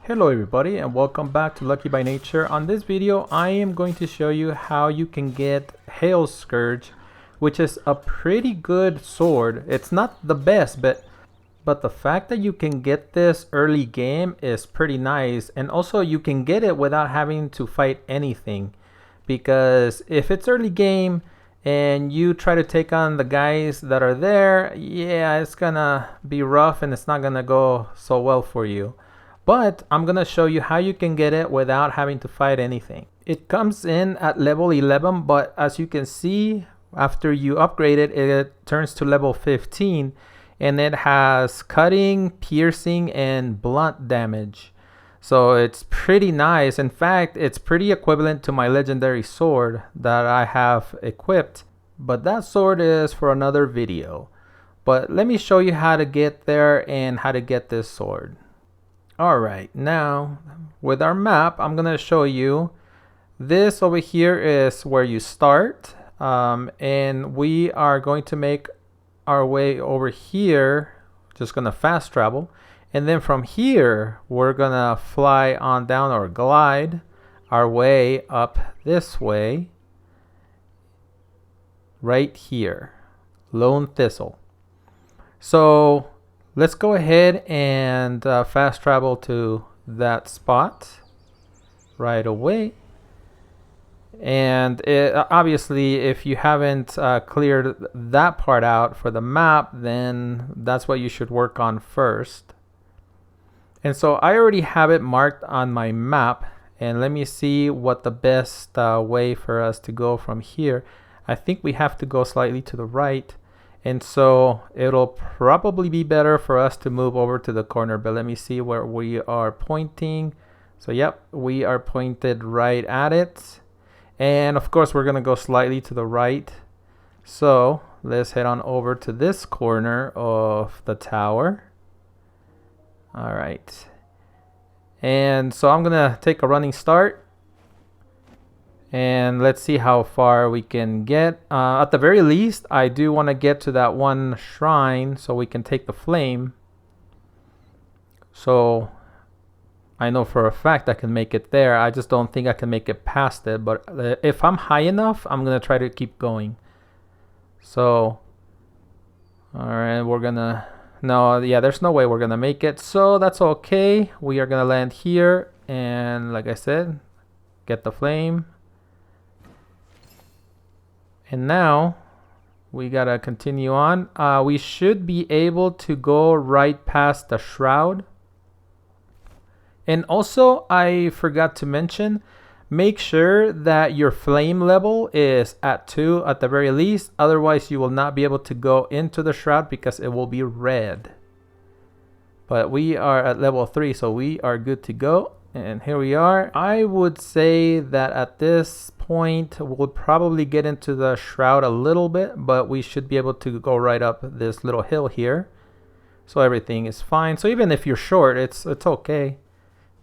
Hello everybody and welcome back to Lucky by Nature. On this video I am going to show you how you can get Hail Scourge, which is a pretty good sword. It's not the best, but the fact that you can get this early game is pretty nice, and also you can get it without having to fight anything, because if it's early game and you try to take on the guys that are there, yeah, it's gonna be rough and it's not gonna go so well for you. But I'm gonna show you how you can get it without having to fight anything. It comes in at level 11, but as you can see, after you upgrade it, it turns to level 15, and it has cutting, piercing, and blunt damage. So it's pretty nice. In fact, it's pretty equivalent to my legendary sword that I have equipped, but that sword is for another video. But let me show you how to get there and how to get this sword. Alright, now with our map, I'm going to show you this over here is where you start, and we are going to make our way over here, just going to fast travel, and then from here we're going to fly on down or glide our way up this way, right here, Lone Thistle. So let's go ahead and fast travel to that spot right away. And obviously, if you haven't cleared that part out for the map, then that's what you should work on first. And so I already have it marked on my map. And let me see what the best way for us to go from here. I think we have to go slightly to the right. And so it'll probably be better for us to move over to the corner, but let me see where we are pointing. So yep, we are pointed right at it. And of course we're gonna go slightly to the right. So let's head on over to this corner of the tower. All right. And so I'm gonna take a running start. And let's see how far we can get. At the very least, I do want to get to that one shrine so we can take the flame. So I know for a fact I can make it there. I just don't think I can make it past it. But if I'm high enough, I'm going to try to keep going. So, all right, we're going to... No, yeah, there's no way we're going to make it. So that's okay. We are going to land here. And like I said, get the flame. And now we gotta continue on. We should be able to go right past the shroud. And also, I forgot to mention, make sure that your flame level is at 2 at the very least. Otherwise, you will not be able to go into the shroud because it will be red. But we are at level 3, so we are good to go. And here we are. I would say that at this point we'll probably get into the shroud a little bit, but we should be able to go right up this little hill here. So everything is fine. So even if you're short, it's okay.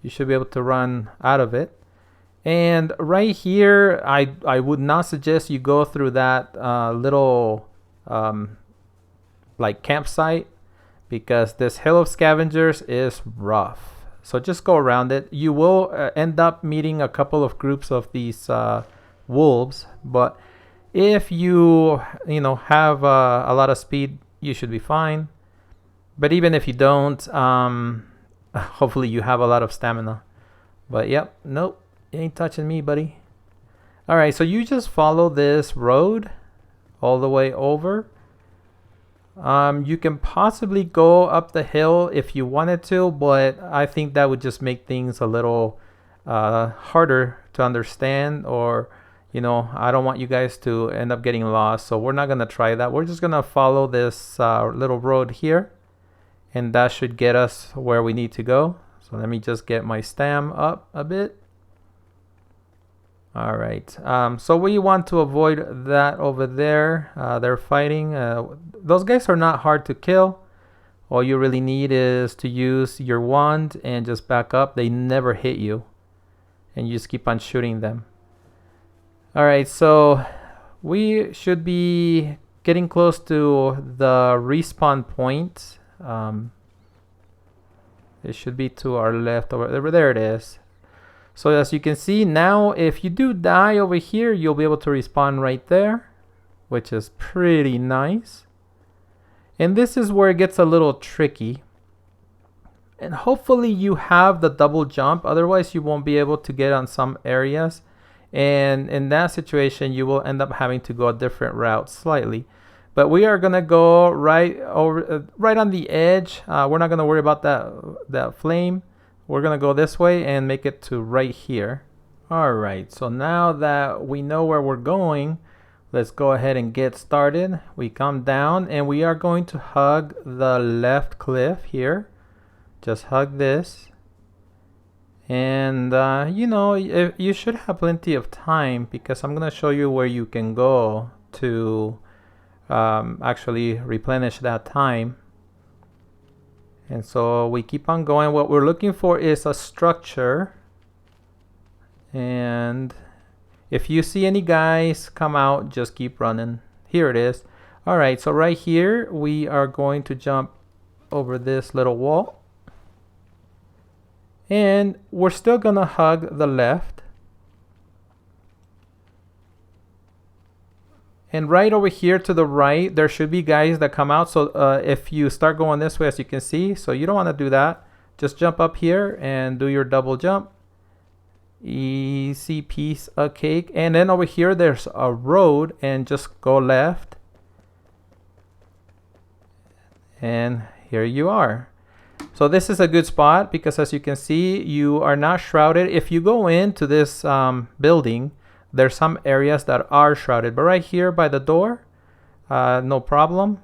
You should be able to run out of it. And right here, I would not suggest you go through that little like campsite, because this hill of scavengers is rough. So just go around it. You will end up meeting a couple of groups of these wolves, but if you have a lot of speed, you should be fine. But even if you don't, hopefully you have a lot of stamina. But yep, nope, you ain't touching me, buddy. All right, so you just follow this road all the way over. You can possibly go up the hill if you wanted to, but I think that would just make things a little harder to understand, or I don't want you guys to end up getting lost, so we're not going to try that. We're just going to follow this little road here, and that should get us where we need to go. So let me just get my stam up a bit. All right, so we want to avoid that over there. They're fighting. Those guys are not hard to kill. All you really need is to use your wand and just back up. They never hit you, and you just keep on shooting them. All right, so we should be getting close to the respawn point. It should be to our left over there. There it is. So as you can see now, if you do die over here, you'll be able to respawn right there, which is pretty nice. And this is where it gets a little tricky. And hopefully you have the double jump, otherwise you won't be able to get on some areas. And in that situation, you will end up having to go a different route slightly. But we are gonna go right over, right on the edge. We're not gonna worry about that flame. We're gonna go this way and make it to right here. All right, so now that we know where we're going, let's go ahead and get started. We come down and we are going to hug the left cliff here. Just hug this. And you know, you should have plenty of time because I'm gonna show you where you can go to actually replenish that time. And so we keep on going. What we're looking for is a structure. And if you see any guys come out, just keep running. Here it is. All right, so right here, we are going to jump over this little wall. And we're still gonna hug the left. And right over here to the right, there should be guys that come out. So if you start going this way, as you can see, so you don't want to do that. Just jump up here and do your double jump. Easy piece of cake. And then over here, there's a road, and just go left. And here you are. So this is a good spot because as you can see, you are not shrouded. If you go into this building, there's some areas that are shrouded, but right here by the door, no problem.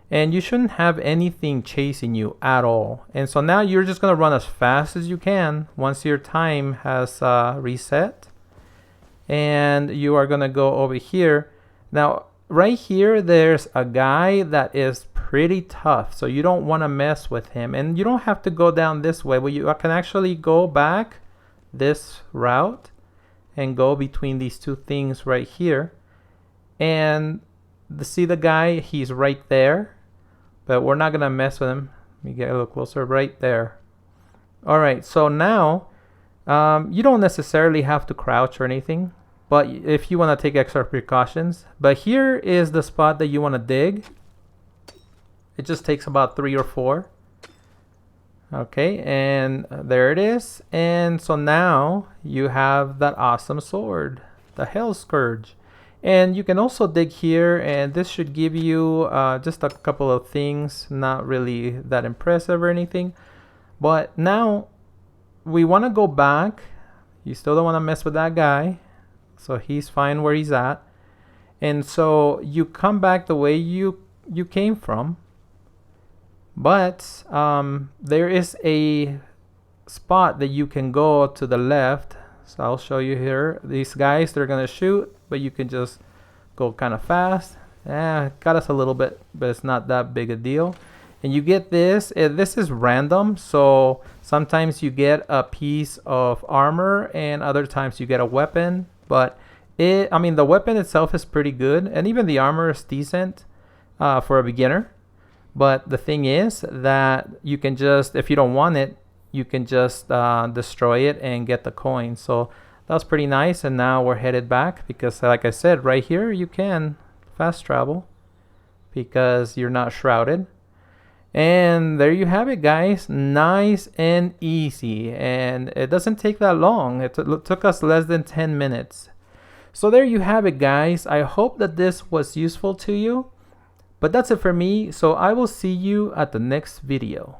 And you shouldn't have anything chasing you at all. And so now you're just gonna run as fast as you can once your time has reset. And you are gonna go over here. Now, right here, there's a guy that is pretty tough, so you don't wanna mess with him. And you don't have to go down this way, but you can actually go back this route and go between these two things right here. And see the guy, he's right there, but we're not gonna mess with him. Let me get a little closer, right there. All right, so now you don't necessarily have to crouch or anything, but if you wanna take extra precautions. But here is the spot that you wanna dig. It just takes about 3 or 4. Okay, and there it is. And so now you have that awesome sword, the Hell Scourge. And you can also dig here, and this should give you just a couple of things, not really that impressive or anything. But now we want to go back. You still don't want to mess with that guy, so he's fine where he's at. And so you come back the way you came from. But there is a spot that you can go to the left. So I'll show you here. These guys, they're going to shoot, but you can just go kind of fast. Got us a little bit, but it's not that big a deal. And you get this. This is random. So sometimes you get a piece of armor and other times you get a weapon. But I mean, the weapon itself is pretty good. And even the armor is decent for a beginner. But the thing is that you can just, if you don't want it, you can just destroy it and get the coin. So that's pretty nice. And now we're headed back because, like I said, right here you can fast travel because you're not shrouded. And there you have it, guys. Nice and easy. And it doesn't take that long. It took us less than 10 minutes. So there you have it, guys. I hope that this was useful to you. But that's it for me, so I will see you at the next video.